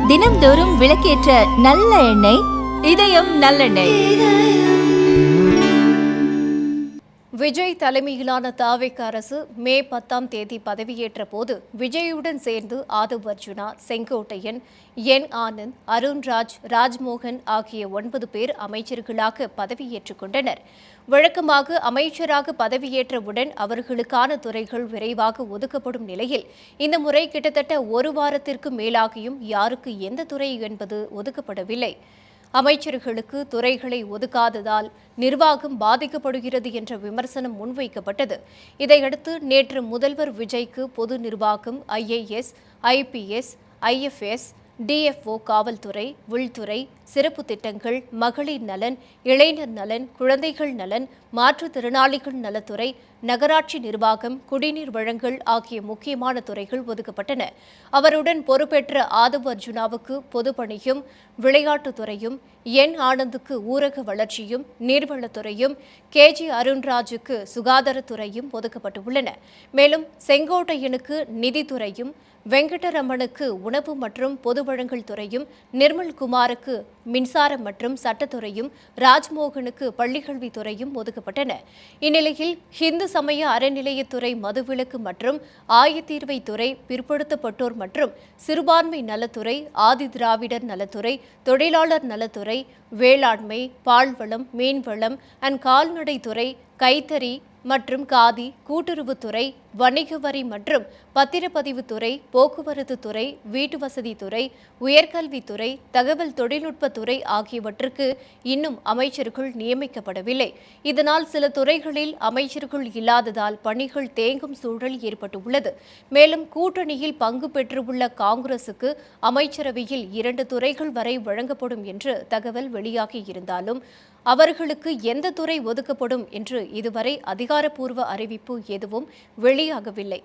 தினம்தோறும் விளக்கேற்ற நல்ல எண்ணெய் இதயம் நல்லெண்ணெய். விஜய் தலைமையிலான தாவேக அரசு மே 10 பதவியேற்ற போது விஜயுடன் சேர்ந்து ஆதவ் அர்ஜுனா, செங்கோட்டையன், என் ஆனந்த், அருண்ராஜ், ராஜ்மோகன் ஆகிய 9 பேர் அமைச்சர்களாக பதவியேற்றுக் கொண்டனர். வழக்கமாக அமைச்சராக பதவியேற்றவுடன் அவர்களுக்கான துறைகள் விரைவாக ஒதுக்கப்படும் நிலையில் இந்த முறை கிட்டத்தட்ட ஒரு வாரத்திற்கு மேலாகியும் யாருக்கு எந்த துறை என்பது ஒதுக்கப்படவில்லை. அமைச்சர்களுக்கு துறைகளை ஒதுக்காததால் நிர்வாகம் பாதிக்கப்படுகிறது என்ற விமர்சனம் முன்வைக்கப்பட்டது. இதையடுத்து நேற்று முதல்வர் விஜய்க்கு பொது நிர்வாகம், IAS, IPS, IFS, DFO, காவல்துறை, உள்துறை, சிறப்பு திட்டங்கள், மகளிர் நலன், இளைஞர் நலன், குழந்தைகள் நலன், மாற்றுத்திறனாளிகள் நலத்துறை, நகராட்சி நிர்வாகம், குடிநீர் வழங்கல் ஆகிய முக்கியமான துறைகள் ஒதுக்கப்பட்டன. அவருடன் பொறுப்பேற்ற ஆதவ் அர்ஜுனாவுக்கு பொதுப்பணியும் விளையாட்டுத்துறையும், என் ஆனந்துக்கு ஊரக வளர்ச்சியும் நீர்வளத்துறையும், KG அருண்ராஜுக்கு சுகாதாரத்துறையும் ஒதுக்கப்பட்டுள்ளன. மேலும் செங்கோட்டையனுக்கு நிதித்துறையும், வெங்கடரமணுக்கு உணவு மற்றும் பொது வழங்கல் துறையும், நிர்மல்குமாருக்கு மின்சாரம் மற்றும் சட்டத்துறையும், ராஜ்மோகனுக்கு பள்ளிக்கல்வித்துறையும் ஒதுக்கப்பட்டன. இந்நிலையில் இந்து சமய அறநிலையத்துறை, மதுவிலக்கு மற்றும் ஆயத்தீர்வைத்துறை, பிற்படுத்தப்பட்டோர் மற்றும் சிறுபான்மை நலத்துறை, ஆதி திராவிடர் நலத்துறை, தொழிலாளர் நலத்துறை, வேளாண்மை, பால்வளம், மீன்வளம் அண்ட் கால்நடைத்துறை, கைத்தறி மற்றும் காதி, கூட்டுறவுத்துறை, வணிக வரி மற்றும் பத்திரப்பதிவுத்துறை, போக்குவரத்து துறை, வீட்டு வசதித்துறை, உயர்கல்வித்துறை, தகவல் தொழில்நுட்பத்துறை ஆகியவற்றுக்கு இன்னும் அமைச்சர்கள் நியமிக்கப்படவில்லை. இதனால் சில துறைகளில் அமைச்சர்கள் இல்லாததால் பணிகள் தேங்கும் சூழல் ஏற்பட்டுள்ளது. மேலும் கூட்டணியில் பங்கு பெற்றுள்ள காங்கிரசுக்கு அமைச்சரவையில் 2 துறைகள் வரை வழங்கப்படும் என்று தகவல் வெளியாகியிருந்தாலும் அவர்களுக்கு எந்த துறை ஒதுக்கப்படும் என்று இதுவரை அதிகாரப்பூர்வ அறிவிப்பு எதுவும் வெளியாகவில்லை.